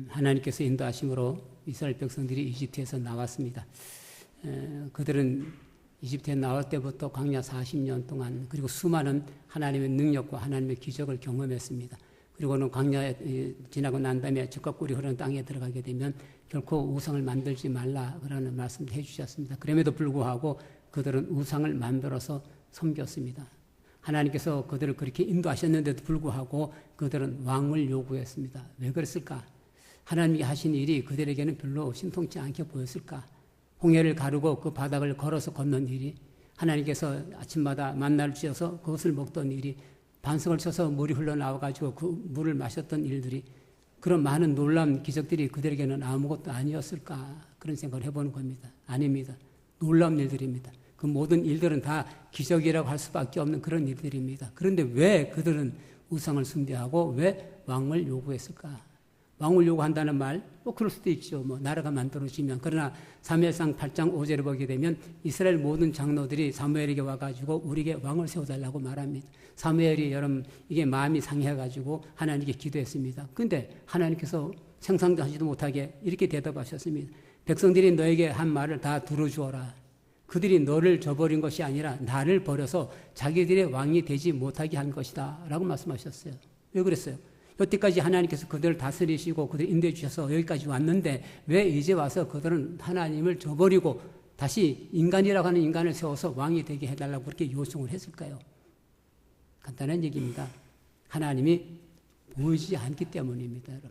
하나님께서 인도하심으로 이스라엘 백성들이 이집트에서 나왔습니다. 그들은 이집트에 나올 때부터 광야 40년 동안 그리고 수많은 하나님의 능력과 하나님의 기적을 경험했습니다. 그리고는 광야에 지나고 난 다음에 적과 꿀이 흐르는 땅에 들어가게 되면 결코 우상을 만들지 말라 그러는 말씀을 해주셨습니다. 그럼에도 불구하고 그들은 우상을 만들어서 섬겼습니다. 하나님께서 그들을 그렇게 인도하셨는데도 불구하고 그들은 왕을 요구했습니다. 왜 그랬을까? 하나님이 하신 일이 그들에게는 별로 신통치 않게 보였을까? 홍해를 가르고 그 바닥을 걸어서 걷는 일이, 하나님께서 아침마다 만나를 주셔서 그것을 먹던 일이, 반석을 쳐서 물이 흘러나와가지고 그 물을 마셨던 일들이, 그런 많은 놀라운 기적들이 그들에게는 아무것도 아니었을까? 그런 생각을 해보는 겁니다. 아닙니다. 놀라운 일들입니다. 그 모든 일들은 다 기적이라고 할 수밖에 없는 그런 일들입니다. 그런데 왜 그들은 우상을 숭배하고 왜 왕을 요구했을까? 왕을 요구한다는 말, 그럴 수도 있죠. 나라가 만들어지면. 그러나 사무엘상 8장 5절을 보게 되면 이스라엘 모든 장로들이 사무엘에게 와가지고 우리에게 왕을 세워달라고 말합니다. 사무엘이 여러분 이게 마음이 상해가지고 하나님께 기도했습니다. 근데 하나님께서 생상도 하지도 못하게 이렇게 대답하셨습니다. 백성들이 너에게 한 말을 다 들어주어라. 그들이 너를 저버린 것이 아니라 나를 버려서 자기들의 왕이 되지 못하게 한 것이다 라고 말씀하셨어요. 왜 그랬어요? 여태까지 하나님께서 그들을 다스리시고 그들을 인도해 주셔서 여기까지 왔는데 왜 이제 와서 그들은 하나님을 저버리고 다시 인간이라고 하는 인간을 세워서 왕이 되게 해달라고 그렇게 요청을 했을까요? 간단한 얘기입니다. 하나님이 보이지 않기 때문입니다, 여러분.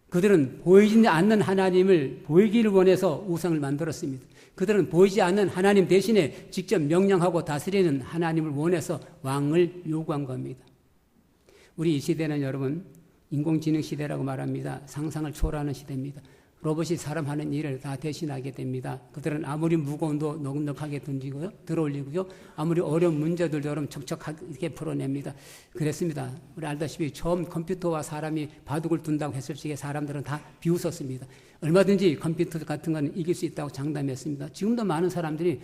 그들은 보이지 않는 하나님을 보이기를 원해서 우상을 만들었습니다. 그들은 보이지 않는 하나님 대신에 직접 명령하고 다스리는 하나님을 원해서 왕을 요구한 겁니다. 우리 이 시대는 여러분 인공지능 시대라고 말합니다. 상상을 초월하는 시대입니다. 로봇이 사람 하는 일을 다 대신하게 됩니다. 그들은 아무리 무거운도 넉넉하게 던지고요, 들어올리고요, 아무리 어려운 문제들도 여러분 척척하게 풀어냅니다. 그랬습니다. 우리 알다시피 처음 컴퓨터와 사람이 바둑을 둔다고 했을 적에 사람들은 다 비웃었습니다. 얼마든지 컴퓨터 같은 건 이길 수 있다고 장담했습니다. 지금도 많은 사람들이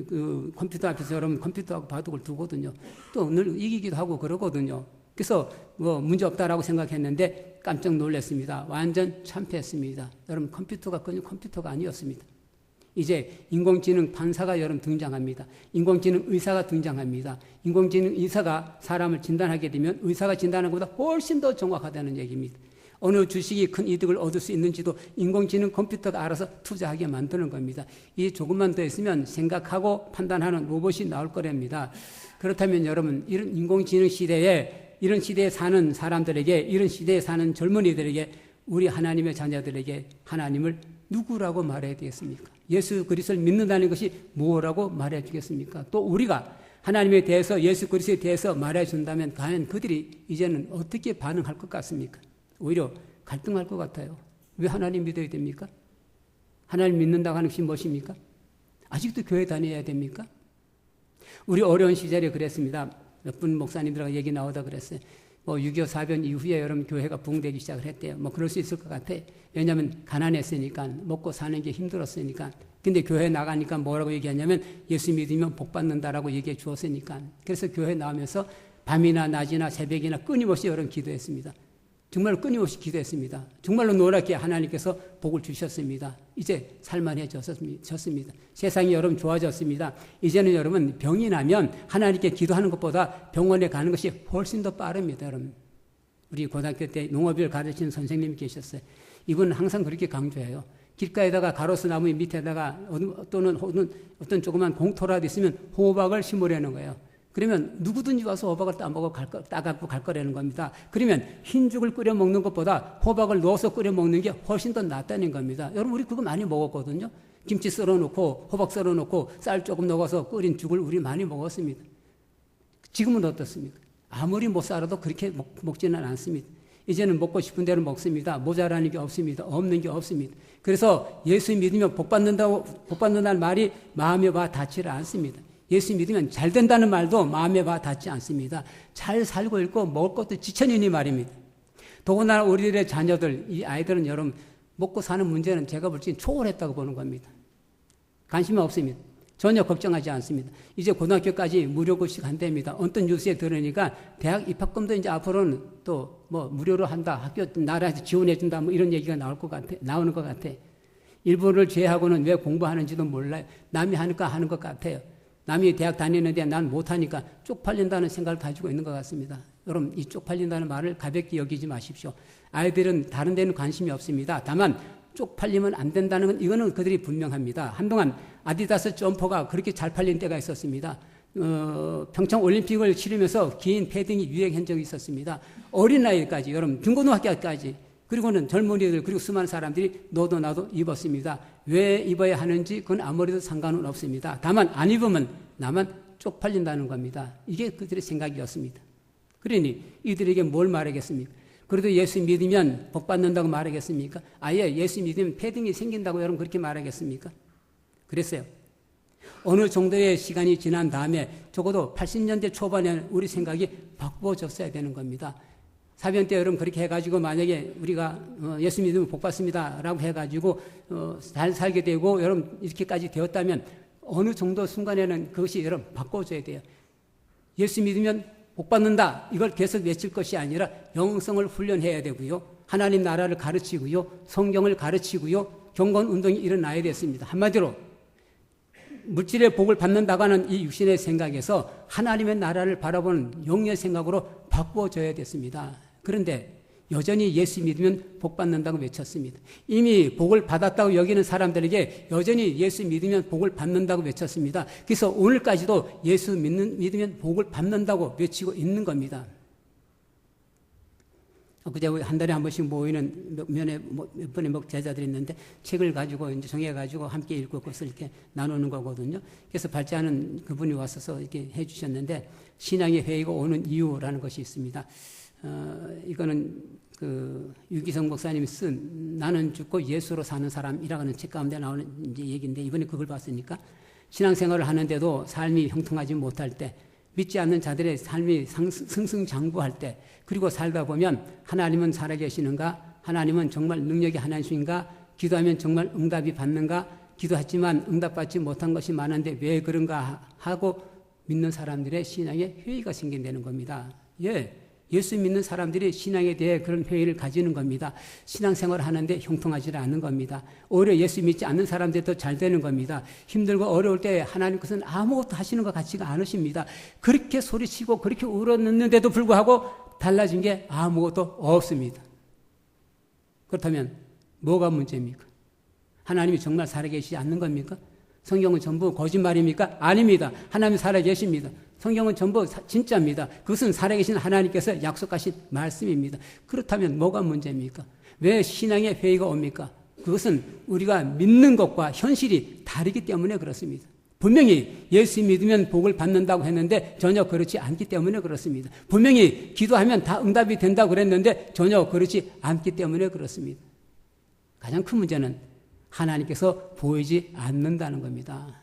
그 컴퓨터 앞에서 여러분 컴퓨터하고 바둑을 두거든요. 또 늘 이기기도 하고 그러거든요. 그래서 문제 없다라고 생각했는데 깜짝 놀랐습니다. 완전 참패했습니다. 여러분 컴퓨터가 그냥 컴퓨터가 아니었습니다. 이제 인공지능 판사가 여러분 등장합니다. 인공지능 의사가 등장합니다. 인공지능 의사가 사람을 진단하게 되면 의사가 진단하는 것보다 훨씬 더 정확하다는 얘기입니다. 어느 주식이 큰 이득을 얻을 수 있는지도 인공지능 컴퓨터가 알아서 투자하게 만드는 겁니다. 이 조금만 더 있으면 생각하고 판단하는 로봇이 나올 거랍니다. 그렇다면 여러분 이런 인공지능 시대에 이런 시대에 사는 사람들에게, 이런 시대에 사는 젊은이들에게, 우리 하나님의 자녀들에게 하나님을 누구라고 말해야 되겠습니까? 예수 그리스도를 믿는다는 것이 뭐라고 말해 주겠습니까? 또 우리가 하나님에 대해서, 예수 그리스도에 대해서 말해 준다면 과연 그들이 이제는 어떻게 반응할 것 같습니까? 오히려 갈등할 것 같아요. 왜 하나님 믿어야 됩니까? 하나님 믿는다고 하는 것이 무엇입니까? 아직도 교회 다녀야 됩니까? 우리 어려운 시절에 그랬습니다. 몇 분 목사님들하고 얘기 나오다 그랬어요. 6.25 사변 이후에 여러분 교회가 부흥되기 시작을 했대요. 그럴 수 있을 것 같아. 왜냐하면 가난했으니까, 먹고 사는 게 힘들었으니까. 근데 교회 나가니까 뭐라고 얘기하냐면 예수 믿으면 복 받는다라고 얘기해 주었으니까. 그래서 교회 나오면서 밤이나 낮이나 새벽이나 끊임없이 여러분 기도했습니다. 정말 끊임없이 기도했습니다. 정말로 노랗게 하나님께서 복을 주셨습니다. 이제 살만해졌습니다. 세상이 여러분 좋아졌습니다. 이제는 여러분 병이 나면 하나님께 기도하는 것보다 병원에 가는 것이 훨씬 더 빠릅니다. 여러분 우리 고등학교 때 농업을 가르치는 선생님이 계셨어요. 이분은 항상 그렇게 강조해요. 길가에다가 가로수 나무 밑에다가 또는 어떤 조그만 공터라도 있으면 호박을 심으려는 거예요. 그러면 누구든지 와서 호박을 따갖고 갈 거라는 겁니다. 그러면 흰죽을 끓여 먹는 것보다 호박을 넣어서 끓여 먹는 게 훨씬 더 낫다는 겁니다. 여러분 우리 그거 많이 먹었거든요. 김치 썰어놓고 호박 썰어놓고 쌀 조금 넣어서 끓인 죽을 우리 많이 먹었습니다. 지금은 어떻습니까? 아무리 못 살아도 그렇게 먹지는 않습니다. 이제는 먹고 싶은 대로 먹습니다. 모자라는 게 없습니다. 없는 게 없습니다. 그래서 예수 믿으면 복 받는다는 말이 마음에 와 닿지를 않습니다. 예수 믿으면 잘 된다는 말도 마음에 와 닿지 않습니다. 잘 살고 있고 먹을 것도 지천이니 말입니다. 더군다나 우리들의 자녀들, 이 아이들은 여러분 먹고 사는 문제는 제가 볼 때는 초월했다고 보는 겁니다. 관심이 없습니다. 전혀 걱정하지 않습니다. 이제 고등학교까지 무료 급식 한답니다. 어떤 뉴스에 들으니까 대학 입학금도 이제 앞으로는 또 뭐 무료로 한다, 학교 나라에서 지원해준다, 뭐 이런 얘기가 나오는 것 같아. 일부를 제외하고는 왜 공부하는지도 몰라요. 남이 하니까 하는 것 같아요. 남이 대학 다니는데 난 못하니까 쪽팔린다는 생각을 가지고 있는 것 같습니다. 여러분, 이 쪽팔린다는 말을 가볍게 여기지 마십시오. 아이들은 다른 데는 관심이 없습니다. 다만 쪽팔리면 안 된다는 건 이거는 그들이 분명합니다. 한동안 아디다스 점퍼가 그렇게 잘 팔린 때가 있었습니다. 평창 올림픽을 치르면서 긴 패딩이 유행한 적이 있었습니다. 어린아이까지, 여러분 중고등학교까지, 그리고는 젊은이들, 그리고 수많은 사람들이 너도 나도 입었습니다. 왜 입어야 하는지 그건 아무래도 상관은 없습니다. 다만 안 입으면 나만 쪽팔린다는 겁니다. 이게 그들의 생각이었습니다. 그러니 이들에게 뭘 말하겠습니까? 그래도 예수 믿으면 복 받는다고 말하겠습니까? 아예 예수 믿으면 패딩이 생긴다고 여러분 그렇게 말하겠습니까? 그랬어요. 어느 정도의 시간이 지난 다음에 적어도 80년대 초반에 우리 생각이 바꿔졌어야 되는 겁니다. 사변 때 여러분 그렇게 해가지고 만약에 우리가 예수 믿으면 복 받습니다 라고 해가지고 잘 살게 되고 여러분 이렇게까지 되었다면 어느 정도 순간에는 그것이 여러분 바꿔줘야 돼요. 예수 믿으면 복 받는다, 이걸 계속 외칠 것이 아니라 영성을 훈련해야 되고요, 하나님 나라를 가르치고요, 성경을 가르치고요, 경건 운동이 일어나야 됐습니다. 한마디로 물질의 복을 받는다고 하는 이 육신의 생각에서 하나님의 나라를 바라보는 영의 생각으로 바꿔줘야 됐습니다. 그런데 여전히 예수 믿으면 복 받는다고 외쳤습니다. 이미 복을 받았다고 여기는 사람들에게 여전히 예수 믿으면 복을 받는다고 외쳤습니다. 그래서 오늘까지도 예수 믿으면 복을 받는다고 외치고 있는 겁니다. 그제 한 달에 한 번씩 모이는 몇 번의 목자들이 있는데 책을 가지고 이제 정해가지고 함께 읽고 그것을 이렇게 나누는 거거든요. 그래서 밝지않은 그분이 와서 이렇게 해주셨는데 신앙의 회의가 오는 이유라는 것이 있습니다. 이거는 유기성 목사님이 쓴 나는 죽고 예수로 사는 사람이라는 책 가운데 나오는 이제 얘기인데 이번에 그걸 봤으니까 신앙생활을 하는데도 삶이 형통하지 못할 때, 믿지 않는 자들의 삶이 승승장구할 때, 그리고 살다 보면 하나님은 살아계시는가? 하나님은 정말 능력이 하나님인가? 기도하면 정말 응답이 받는가? 기도했지만 응답받지 못한 것이 많은데 왜 그런가 하고 믿는 사람들의 신앙에 회의가 생긴다는 겁니다. 예수 믿는 사람들이 신앙에 대해 그런 회의를 가지는 겁니다. 신앙생활을 하는데 형통하지 않는 겁니다. 오히려 예수 믿지 않는 사람들이 더 잘 되는 겁니다. 힘들고 어려울 때 하나님께서는 아무것도 하시는 것 같지가 않으십니다. 그렇게 소리치고 그렇게 울었는데도 불구하고 달라진 게 아무것도 없습니다. 그렇다면 뭐가 문제입니까? 하나님이 정말 살아계시지 않는 겁니까? 성경은 전부 거짓말입니까? 아닙니다. 하나님이 살아계십니다. 성경은 전부 진짜입니다. 그것은 살아계신 하나님께서 약속하신 말씀입니다. 그렇다면 뭐가 문제입니까? 왜 신앙의 회의가 옵니까? 그것은 우리가 믿는 것과 현실이 다르기 때문에 그렇습니다. 분명히 예수 믿으면 복을 받는다고 했는데 전혀 그렇지 않기 때문에 그렇습니다. 분명히 기도하면 다 응답이 된다고 그랬는데 전혀 그렇지 않기 때문에 그렇습니다. 가장 큰 문제는 하나님께서 보이지 않는다는 겁니다.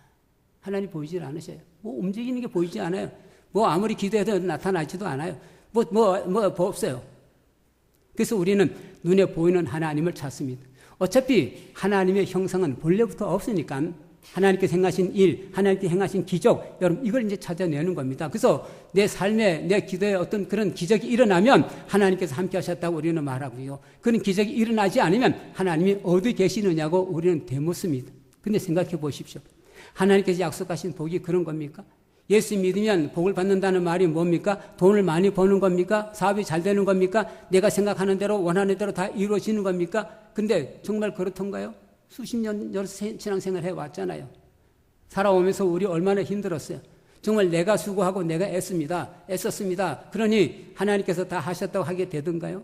하나님 보이지 않으셔요. 움직이는 게 보이지 않아요. 아무리 기도해도 나타나지도 않아요. 없어요. 그래서 우리는 눈에 보이는 하나님을 찾습니다. 어차피 하나님의 형상은 본래부터 없으니까 하나님께서 행하신 일, 하나님께서 행하신 기적, 여러분 이걸 이제 찾아내는 겁니다. 그래서 내 삶에, 내 기도에 어떤 그런 기적이 일어나면 하나님께서 함께 하셨다고 우리는 말하고요. 그런 기적이 일어나지 않으면 하나님이 어디 계시느냐고 우리는 되묻습니다. 근데 생각해 보십시오. 하나님께서 약속하신 복이 그런 겁니까? 예수 믿으면 복을 받는다는 말이 뭡니까? 돈을 많이 버는 겁니까? 사업이 잘 되는 겁니까? 내가 생각하는 대로 원하는 대로 다 이루어지는 겁니까? 근데 정말 그렇던가요? 수십 년 신앙생활 해왔잖아요. 살아오면서 우리 얼마나 힘들었어요. 정말 내가 수고하고 내가 애썼습니다. 그러니 하나님께서 다 하셨다고 하게 되던가요?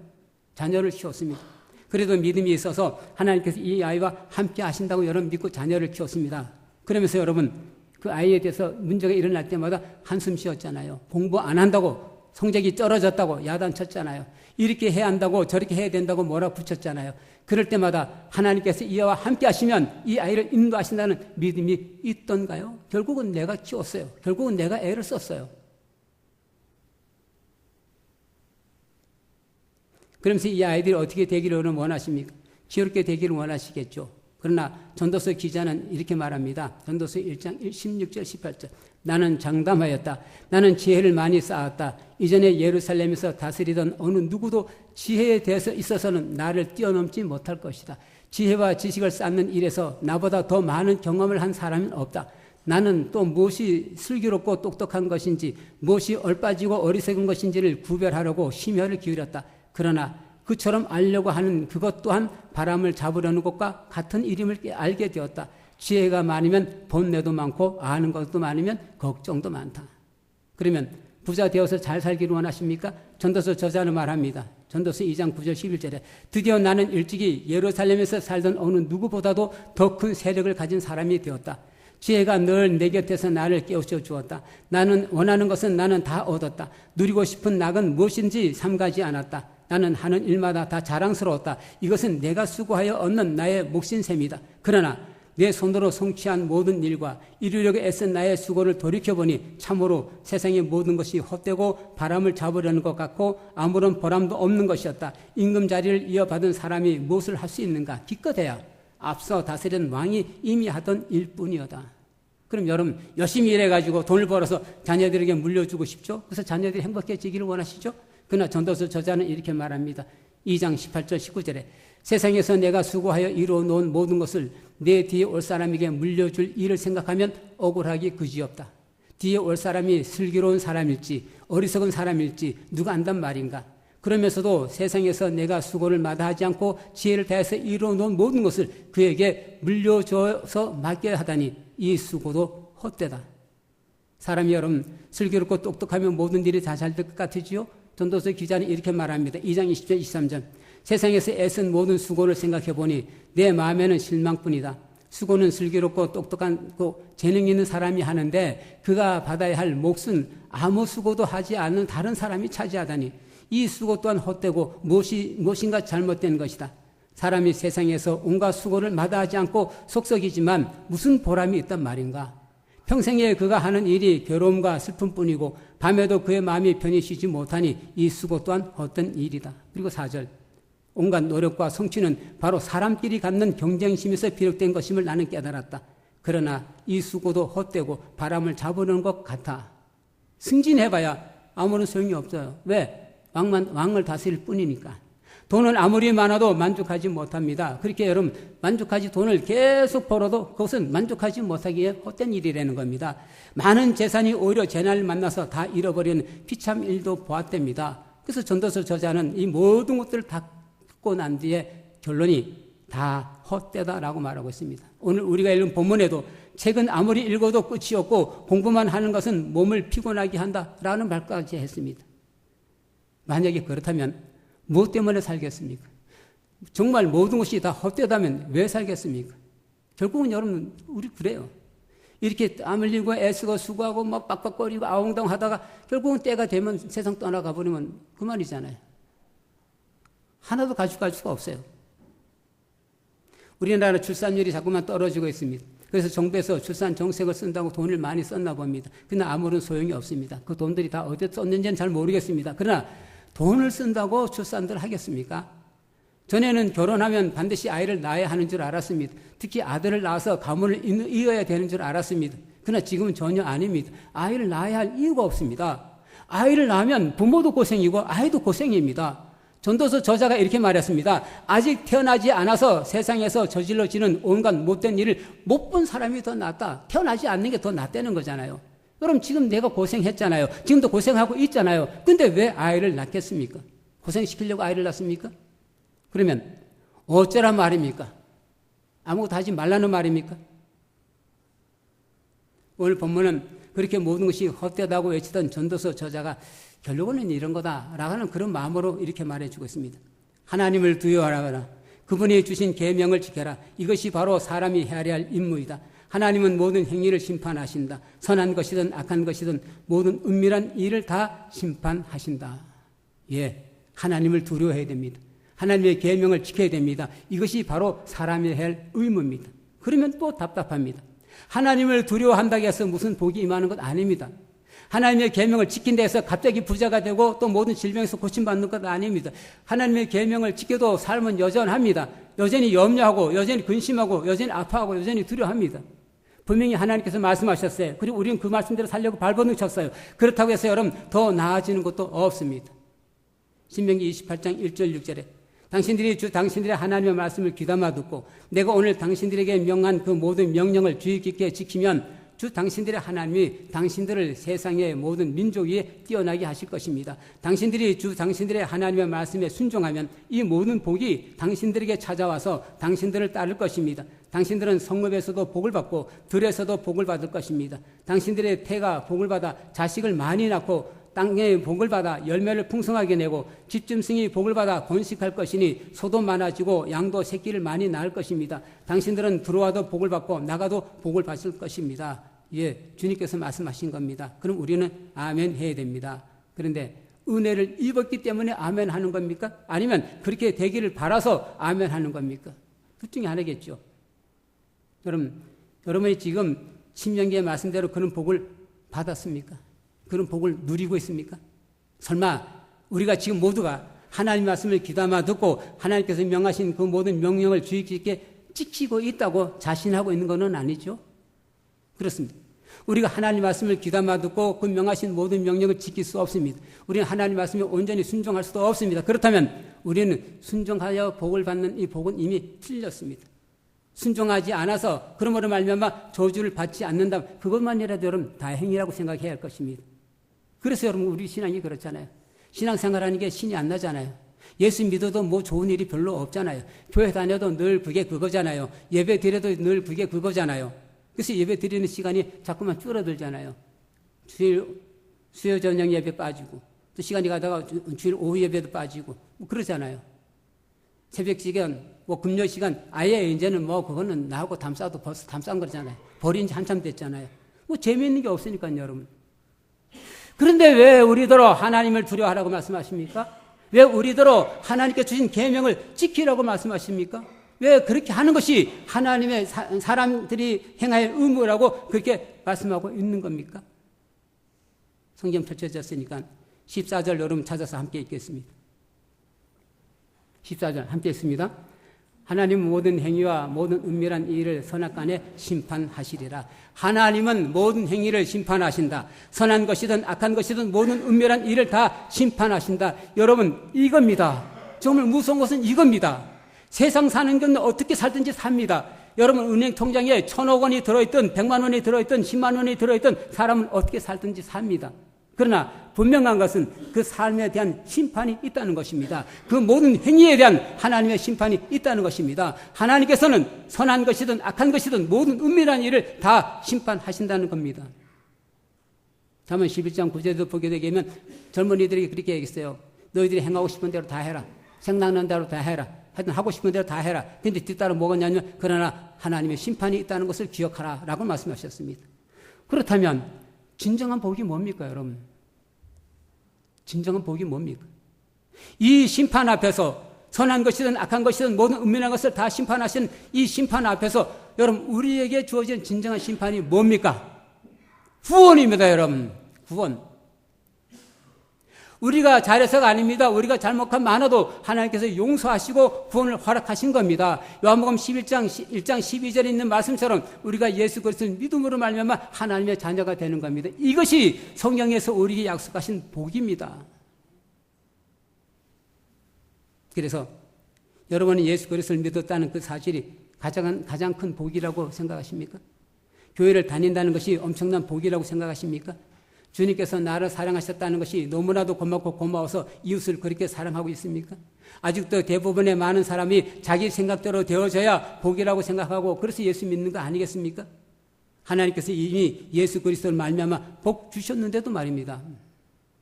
자녀를 키웠습니다. 그래도 믿음이 있어서 하나님께서 이 아이와 함께 하신다고 여러분 믿고 자녀를 키웠습니다. 그러면서 여러분 그 아이에 대해서 문제가 일어날 때마다 한숨 쉬었잖아요. 공부 안 한다고 성적이 떨어졌다고 야단쳤잖아요. 이렇게 해야 한다고 저렇게 해야 된다고 뭐라 붙였잖아요. 그럴 때마다 하나님께서 이 아이와 함께 하시면 이 아이를 인도하신다는 믿음이 있던가요? 결국은 내가 키웠어요. 결국은 내가 애를 썼어요. 그러면서 이 아이들이 어떻게 되기를 원하십니까? 기울게 되기를 원하시겠죠. 그러나 전도서 기자는 이렇게 말합니다. 전도서 1장 16절 18절. 나는 장담하였다. 나는 지혜를 많이 쌓았다. 이전에 예루살렘에서 다스리던 어느 누구도 지혜에 대해서 있어서는 나를 뛰어넘지 못할 것이다. 지혜와 지식을 쌓는 일에서 나보다 더 많은 경험을 한 사람은 없다. 나는 또 무엇이 슬기롭고 똑똑한 것인지 무엇이 얼빠지고 어리석은 것인지를 구별하려고 심혈을 기울였다. 그러나 그처럼 알려고 하는 그것 또한 바람을 잡으려는 것과 같은 일임을 알게 되었다. 지혜가 많으면 본내도 많고 아는 것도 많으면 걱정도 많다. 그러면 부자 되어서 잘 살기를 원하십니까? 전도서 저자는 말합니다. 전도서 2장 9절 11절에 드디어 나는 일찍이 예루살렘에서 살던 어느 누구보다도 더 큰 세력을 가진 사람이 되었다. 지혜가 늘 내 곁에서 나를 깨우쳐 주었다. 나는 원하는 것은 나는 다 얻었다. 누리고 싶은 낙은 무엇인지 삼가지 않았다. 나는 하는 일마다 다 자랑스러웠다. 이것은 내가 수고하여 얻는 나의 몫인 셈이다. 그러나 내 손으로 성취한 모든 일과 이루려고 애쓴 나의 수고를 돌이켜보니 참으로 세상의 모든 것이 헛되고 바람을 잡으려는 것 같고 아무런 보람도 없는 것이었다. 임금자리를 이어받은 사람이 무엇을 할 수 있는가? 기껏해야 앞서 다스린 왕이 이미 하던 일뿐이었다. 그럼 여러분 열심히 일해가지고 돈을 벌어서 자녀들에게 물려주고 싶죠? 그래서 자녀들이 행복해지기를 원하시죠? 그러나 전도서 저자는 이렇게 말합니다. 2장 18절 19절에 세상에서 내가 수고하여 이루어놓은 모든 것을 내 뒤에 올 사람에게 물려줄 일을 생각하면 억울하기 그지없다. 뒤에 올 사람이 슬기로운 사람일지 어리석은 사람일지 누가 안단 말인가. 그러면서도 세상에서 내가 수고를 마다하지 않고 지혜를 다해서 이루어놓은 모든 것을 그에게 물려줘서 맡겨야 하다니 이 수고도 헛되다. 사람이 여러분 슬기롭고 똑똑하면 모든 일이 다 잘 될 것 같으지요? 전도서 기자는 이렇게 말합니다. 2장 20절 23절 세상에서 애쓴 모든 수고를 생각해 보니 내 마음에는 실망뿐이다. 수고는 슬기롭고 똑똑하고 재능 있는 사람이 하는데 그가 받아야 할 몫은 아무 수고도 하지 않는 다른 사람이 차지하다니 이 수고 또한 헛되고 무엇인가 잘못된 것이다. 사람이 세상에서 온갖 수고를 마다하지 않고 속썩이지만 무슨 보람이 있단 말인가. 평생에 그가 하는 일이 괴로움과 슬픔뿐이고 밤에도 그의 마음이 편히 쉬지 못하니 이 수고 또한 헛된 일이다. 그리고 4절 온갖 노력과 성취는 바로 사람끼리 갖는 경쟁심에서 비롯된 것임을 나는 깨달았다. 그러나 이 수고도 헛되고 바람을 잡으려는 것 같아. 승진해봐야 아무런 소용이 없어요. 왜? 왕을 다스릴 뿐이니까. 돈은 아무리 많아도 만족하지 못합니다. 그렇게 여러분 만족하지 돈을 계속 벌어도 그것은 만족하지 못하기에 헛된 일이라는 겁니다. 많은 재산이 오히려 재난을 만나서 다 잃어버리는 비참 일도 보았답니다. 그래서 전도서 저자는 이 모든 것들을 다 듣고 난 뒤에 결론이 다 헛되다라고 말하고 있습니다. 오늘 우리가 읽은 본문에도 책은 아무리 읽어도 끝이 없고 공부만 하는 것은 몸을 피곤하게 한다라는 말까지 했습니다. 만약에 그렇다면 무엇 때문에 살겠습니까? 정말 모든 것이 다 헛되다면 왜 살겠습니까? 결국은 여러분 우리 그래요. 이렇게 땀 흘리고 애쓰고 수고하고 막 빡빡거리고 아웅다웅 하다가 결국은 때가 되면 세상 떠나가 버리면 그만이잖아요. 하나도 가져갈 수가 없어요. 우리나라 출산율이 자꾸만 떨어지고 있습니다. 그래서 정부에서 출산 정책을 쓴다고 돈을 많이 썼나 봅니다. 그러나 아무런 소용이 없습니다. 그 돈들이 다 어디에 썼는지는 잘 모르겠습니다. 그러나 돈을 쓴다고 출산들 하겠습니까? 전에는 결혼하면 반드시 아이를 낳아야 하는 줄 알았습니다. 특히 아들을 낳아서 가문을 이어야 되는 줄 알았습니다. 그러나 지금은 전혀 아닙니다. 아이를 낳아야 할 이유가 없습니다. 아이를 낳으면 부모도 고생이고 아이도 고생입니다. 전도서 저자가 이렇게 말했습니다. 아직 태어나지 않아서 세상에서 저질러지는 온갖 못된 일을 못 본 사람이 더 낫다. 태어나지 않는 게 더 낫다는 거잖아요. 그럼 지금 내가 고생했잖아요. 지금도 고생하고 있잖아요. 근데 왜 아이를 낳겠습니까? 고생시키려고 아이를 낳습니까? 그러면 어쩌란 말입니까? 아무것도 하지 말라는 말입니까? 오늘 본문은 그렇게 모든 것이 헛되다고 외치던 전도서 저자가 결론은 이런 거다라고 하는 그런 마음으로 이렇게 말해주고 있습니다. 하나님을 두려워하라. 그분이 주신 계명을 지켜라. 이것이 바로 사람이 헤아려야 할 임무이다. 하나님은 모든 행위를 심판하신다. 선한 것이든 악한 것이든 모든 은밀한 일을 다 심판하신다. 예, 하나님을 두려워해야 됩니다. 하나님의 계명을 지켜야 됩니다. 이것이 바로 사람이 해야 할 의무입니다. 그러면 또 답답합니다. 하나님을 두려워한다고 해서 무슨 복이 임하는 것 아닙니다. 하나님의 계명을 지킨다 해서 갑자기 부자가 되고 또 모든 질병에서 고침받는 것 아닙니다. 하나님의 계명을 지켜도 삶은 여전합니다. 여전히 염려하고 여전히 근심하고 여전히 아파하고 여전히 두려워합니다. 분명히 하나님께서 말씀하셨어요. 그리고 우리는 그 말씀대로 살려고 발버둥 쳤어요. 그렇다고 해서 여러분 더 나아지는 것도 없습니다. 신명기 28장 1절 6절에 당신들이 당신들의 하나님의 말씀을 귀담아 듣고 내가 오늘 당신들에게 명한 그 모든 명령을 주의 깊게 지키면 주 당신들의 하나님이 당신들을 세상의 모든 민족 위에 뛰어나게 하실 것입니다. 당신들이 주 당신들의 하나님의 말씀에 순종하면 이 모든 복이 당신들에게 찾아와서 당신들을 따를 것입니다. 당신들은 성읍에서도 복을 받고 들에서도 복을 받을 것입니다. 당신들의 태가 복을 받아 자식을 많이 낳고 땅에 복을 받아 열매를 풍성하게 내고 집짐승이 복을 받아 번식할 것이니 소도 많아지고 양도 새끼를 많이 낳을 것입니다. 당신들은 들어와도 복을 받고 나가도 복을 받을 것입니다. 예, 주님께서 말씀하신 겁니다. 그럼 우리는 아멘 해야 됩니다. 그런데 은혜를 입었기 때문에 아멘 하는 겁니까? 아니면 그렇게 되기를 바라서 아멘 하는 겁니까? 둘 중에 하나겠죠. 여러분이 지금 신명기의 말씀대로 그런 복을 받았습니까? 그런 복을 누리고 있습니까? 설마 우리가 지금 모두가 하나님 말씀을 귀담아 듣고 하나님께서 명하신 그 모든 명령을 주의 깊게 지키고 있다고 자신하고 있는 것은 아니죠? 그렇습니다. 우리가 하나님 말씀을 귀담아 듣고 그 명하신 모든 명령을 지킬 수 없습니다. 우리는 하나님 말씀에 온전히 순종할 수도 없습니다. 그렇다면 우리는 순종하여 복을 받는 이 복은 이미 틀렸습니다. 순종하지 않아서 그러므로 말미암아 저주를 받지 않는다. 그것만이라도 여러분 다행이라고 생각해야 할 것입니다. 그래서 여러분 우리 신앙이 그렇잖아요. 신앙생활하는 게 신이 안 나잖아요. 예수 믿어도 뭐 좋은 일이 별로 없잖아요. 교회 다녀도 늘 그게 그거잖아요. 예배 드려도 늘 그게 그거잖아요. 그래서 예배 드리는 시간이 자꾸만 줄어들잖아요. 주일 수요 저녁 예배 빠지고 또 시간이 가다가 주일 오후 예배도 빠지고 뭐 그러잖아요. 새벽 시간, 뭐 금요 시간 아예 이제는 뭐 그거는 나하고 담싸도 벌써 담싼 거잖아요. 버린 지 한참 됐잖아요. 뭐 재미있는 게 없으니까요, 여러분. 그런데 왜 우리더러 하나님을 두려워하라고 말씀하십니까? 왜 우리더러 하나님께 주신 계명을 지키라고 말씀하십니까? 왜 그렇게 하는 것이 하나님의 사람들이 행할 의무라고 그렇게 말씀하고 있는 겁니까? 성경 펼쳐졌으니까 14절 여러분 찾아서 함께 읽겠습니다. 14절 함께 읽습니다. 하나님은 모든 행위와 모든 은밀한 일을 선악간에 심판하시리라. 하나님은 모든 행위를 심판하신다. 선한 것이든 악한 것이든 모든 은밀한 일을 다 심판하신다. 여러분 이겁니다. 정말 무서운 것은 이겁니다. 세상 사는 건 어떻게 살든지 삽니다. 여러분 은행 통장에 1,000억 원이 들어있든 100만 원이 들어있든 10만 원이 들어있든 사람은 어떻게 살든지 삽니다. 그러나 분명한 것은 그 삶에 대한 심판이 있다는 것입니다. 그 모든 행위에 대한 하나님의 심판이 있다는 것입니다. 하나님께서는 선한 것이든 악한 것이든 모든 은밀한 일을 다 심판하신다는 겁니다. 잠언 11장 9절에도 보게 되면 젊은이들이 그렇게 얘기했어요. 너희들이 행하고 싶은 대로 다 해라. 생각나는 대로 다 해라. 하여튼 하고 싶은 대로 다 해라. 그런데 뒤따라 뭐가 있냐면 그러나 하나님의 심판이 있다는 것을 기억하라 라고 말씀하셨습니다. 그렇다면 진정한 복이 뭡니까, 여러분? 진정한 복이 뭡니까? 이 심판 앞에서 선한 것이든 악한 것이든 모든 은밀한 것을 다 심판하시는 이 심판 앞에서 여러분 우리에게 주어진 진정한 심판이 뭡니까? 구원입니다, 여러분. 구원. 우리가 잘해서가 아닙니다. 우리가 잘못한 많아도 하나님께서 용서하시고 구원을 허락하신 겁니다. 요한복음 11장 1장 12절에 있는 말씀처럼 우리가 예수 그리스도를 믿음으로 말미암아 하나님의 자녀가 되는 겁니다. 이것이 성경에서 우리에게 약속하신 복입니다. 그래서 여러분이 예수 그리스도를 믿었다는 그 사실이 가장 큰 복이라고 생각하십니까? 교회를 다닌다는 것이 엄청난 복이라고 생각하십니까? 주님께서 나를 사랑하셨다는 것이 너무나도 고맙고 고마워서 이웃을 그렇게 사랑하고 있습니까? 아직도 대부분의 많은 사람이 자기 생각대로 되어져야 복이라고 생각하고 그래서 예수 믿는 거 아니겠습니까? 하나님께서 이미 예수 그리스도를 말미암아 복 주셨는데도 말입니다.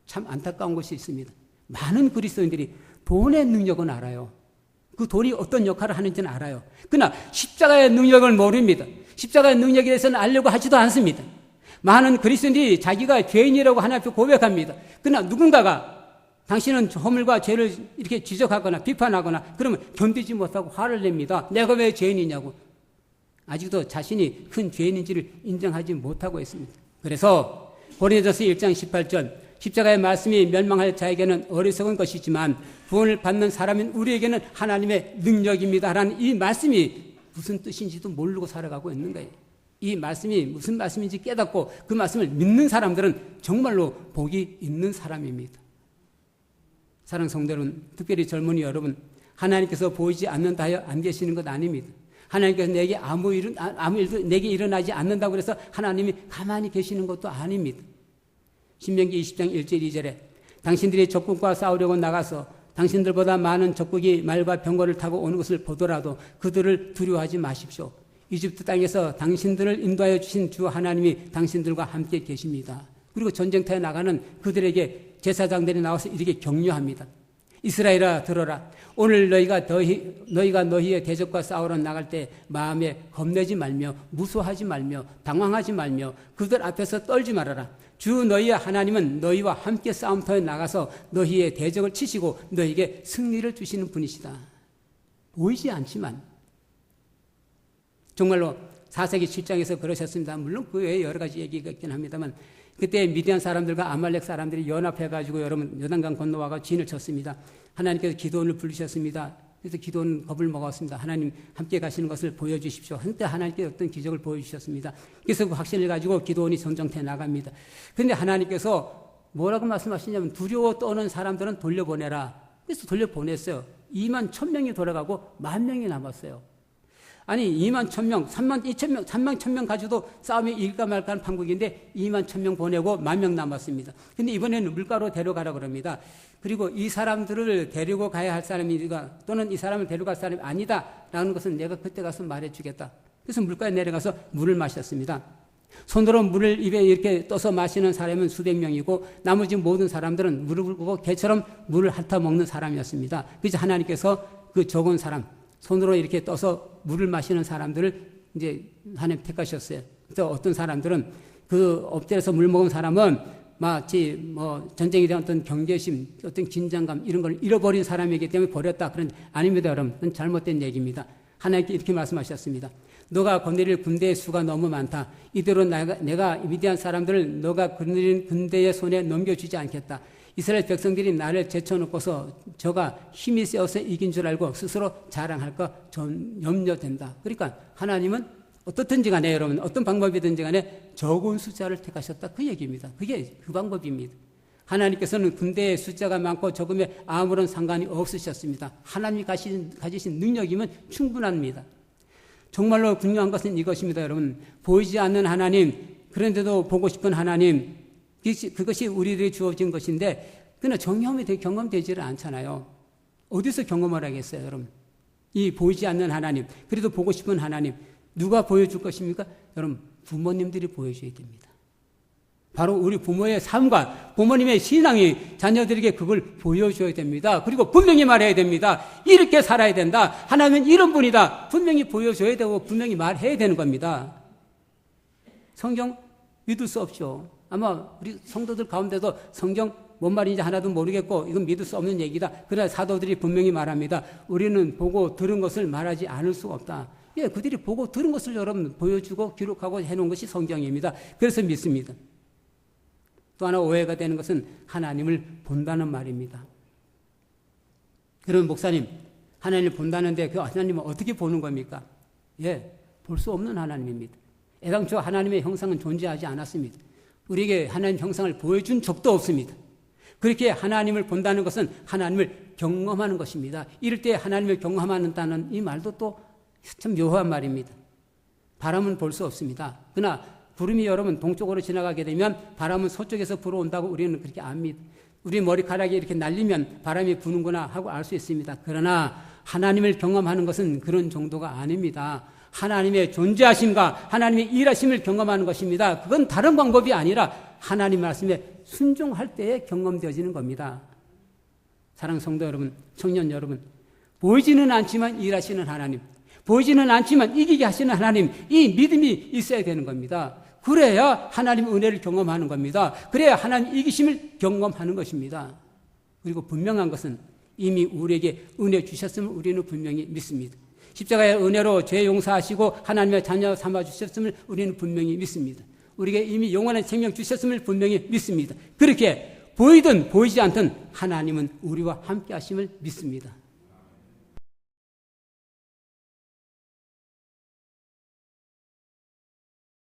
참 안타까운 것이 있습니다. 많은 그리스도인들이 돈의 능력은 알아요. 그 돈이 어떤 역할을 하는지는 알아요. 그러나 십자가의 능력을 모릅니다. 십자가의 능력에 대해서는 알려고 하지도 않습니다. 많은 그리스도인들이 자기가 죄인이라고 하나님 앞에 고백합니다. 그러나 누군가가 당신은 허물과 죄를 이렇게 지적하거나 비판하거나 그러면 견디지 못하고 화를 냅니다. 내가 왜 죄인이냐고. 아직도 자신이 큰 죄인인지를 인정하지 못하고 있습니다. 그래서 고린도서 1장 18절 십자가의 말씀이 멸망할 자에게는 어리석은 것이지만 구원을 받는 사람인 우리에게는 하나님의 능력입니다. 라는 이 말씀이 무슨 뜻인지도 모르고 살아가고 있는 거예요. 이 말씀이 무슨 말씀인지 깨닫고 그 말씀을 믿는 사람들은 정말로 복이 있는 사람입니다. 사랑하는 성도 여러분, 특별히 젊은이 여러분, 하나님께서 보이지 않는다 하여 안 계시는 것 아닙니다. 하나님께서 내게 아무 일도 내게 일어나지 않는다고 해서 하나님이 가만히 계시는 것도 아닙니다. 신명기 20장 1절 2절에 당신들이 적국과 싸우려고 나가서 당신들보다 많은 적국이 말과 병거를 타고 오는 것을 보더라도 그들을 두려워하지 마십시오. 이집트 땅에서 당신들을 인도하여 주신 주 하나님이 당신들과 함께 계십니다. 그리고 전쟁터에 나가는 그들에게 제사장들이 나와서 이렇게 격려합니다. 이스라엘아 들어라. 오늘 너희가 너희의 대적과 싸우러 나갈 때 마음에 겁내지 말며 무서워하지 말며 당황하지 말며 그들 앞에서 떨지 말아라. 주 너희의 하나님은 너희와 함께 싸움터에 나가서 너희의 대적을 치시고 너희에게 승리를 주시는 분이시다. 보이지 않지만 정말로 4세기 7장에서 그러셨습니다. 물론 그 외에 여러 가지 얘기가 있긴 합니다만 그때 미디안 사람들과 아말렉 사람들이 연합해가지고 여러분 요단강 건너와가 진을 쳤습니다. 하나님께서 기도원을 부르셨습니다. 그래서 기도원 겁을 먹었습니다. 하나님 함께 가시는 것을 보여주십시오. 한때 하나님께서 어떤 기적을 보여주셨습니다. 그래서 그 확신을 가지고 기도원이 전쟁터에 나갑니다. 그런데 하나님께서 뭐라고 말씀하시냐면 두려워 떠는 사람들은 돌려보내라. 그래서 돌려보냈어요. 2만 1,000명이 돌아가고 10,000명이 남았어요. 아니 2만 1,000명, 3만 2,000명, 3만 1,000명 가지고도 싸움이 일까 말까 하는 판국인데 2만 1,000명 보내고 10,000명 남았습니다. 근데 이번에는 물가로 데려가라 그럽니다. 그리고 이 사람들을 데리고 가야 할 사람이가 또는 이 사람을 데려갈 사람이 아니다라는 것은 내가 그때 가서 말해주겠다. 그래서 물가에 내려가서 물을 마셨습니다. 손으로 물을 입에 이렇게 떠서 마시는 사람은 수백 명이고 나머지 모든 사람들은 물을 붓고 개처럼 물을 핥아 먹는 사람이었습니다. 그래서 하나님께서 그 적은 사람 손으로 이렇게 떠서 물을 마시는 사람들을 이제 하나님 택하셨어요. 그래서 어떤 사람들은 그 엎드려서 물 먹은 사람은 마치 뭐 전쟁에 대한 어떤 경계심, 어떤 긴장감 이런 걸 잃어버린 사람이기 때문에 버렸다. 그런 아닙니다, 여러분. 그건 잘못된 얘기입니다. 하나님께 이렇게 말씀하셨습니다. 너가 거느릴 군대의 수가 너무 많다. 이대로 내가 미디안 사람들을 너가 거느린 군대의 손에 넘겨주지 않겠다. 이스라엘 백성들이 나를 제쳐놓고서 저가 힘이 세어서 이긴 줄 알고 스스로 자랑할까 염려된다. 그러니까 하나님은 어떻든지 간에 여러분 어떤 방법이든지 간에 적은 숫자를 택하셨다. 그 얘기입니다. 그게 그 방법입니다. 하나님께서는 군대의 숫자가 많고 적음에 아무런 상관이 없으셨습니다. 하나님이 가지신 능력이면 충분합니다. 정말로 중요한 것은 이것입니다. 여러분 보이지 않는 하나님 그런데도 보고 싶은 하나님 그것이 우리들이 주어진 것인데 그러나 경험되지를 않잖아요. 어디서 경험을 하겠어요, 여러분? 이 보이지 않는 하나님, 그래도 보고 싶은 하나님 누가 보여줄 것입니까? 여러분 부모님들이 보여줘야 됩니다. 바로 우리 부모의 삶과 부모님의 신앙이 자녀들에게 그걸 보여줘야 됩니다. 그리고 분명히 말해야 됩니다. 이렇게 살아야 된다. 하나님은 이런 분이다. 분명히 보여줘야 되고 분명히 말해야 되는 겁니다. 성경 믿을 수 없죠. 아마 우리 성도들 가운데도 성경 뭔 말인지 하나도 모르겠고 이건 믿을 수 없는 얘기다. 그러나 사도들이 분명히 말합니다. 우리는 보고 들은 것을 말하지 않을 수가 없다. 예, 그들이 보고 들은 것을 여러분 보여주고 기록하고 해놓은 것이 성경입니다. 그래서 믿습니다. 또 하나 오해가 되는 것은 하나님을 본다는 말입니다. 그러면 목사님, 하나님을 본다는데 그 하나님은 어떻게 보는 겁니까? 예, 볼 수 없는 하나님입니다. 애당초 하나님의 형상은 존재하지 않았습니다. 우리에게 하나님 형상을 보여준 적도 없습니다. 그렇게 하나님을 본다는 것은 하나님을 경험하는 것입니다. 이럴 때 하나님을 경험한다는 이 말도 또 참 묘한 말입니다. 바람은 볼 수 없습니다. 그러나 구름이 여러분 동쪽으로 지나가게 되면 바람은 서쪽에서 불어온다고 우리는 그렇게 압니다. 우리 머리카락이 이렇게 날리면 바람이 부는구나 하고 알 수 있습니다. 그러나 하나님을 경험하는 것은 그런 정도가 아닙니다. 하나님의 존재하심과 하나님의 일하심을 경험하는 것입니다. 그건 다른 방법이 아니라 하나님 말씀에 순종할 때에 경험되어지는 겁니다. 사랑하는 성도 여러분, 청년 여러분, 보이지는 않지만 일하시는 하나님, 보이지는 않지만 이기게 하시는 하나님, 이 믿음이 있어야 되는 겁니다. 그래야 하나님의 은혜를 경험하는 겁니다. 그래야 하나님 이기심을 경험하는 것입니다. 그리고 분명한 것은 이미 우리에게 은혜 주셨음을 우리는 분명히 믿습니다. 십자가의 은혜로 죄 용서하시고 하나님의 자녀 삼아주셨음을 우리는 분명히 믿습니다. 우리에게 이미 영원한 생명 주셨음을 분명히 믿습니다. 그렇게 보이든 보이지 않든 하나님은 우리와 함께 하심을 믿습니다.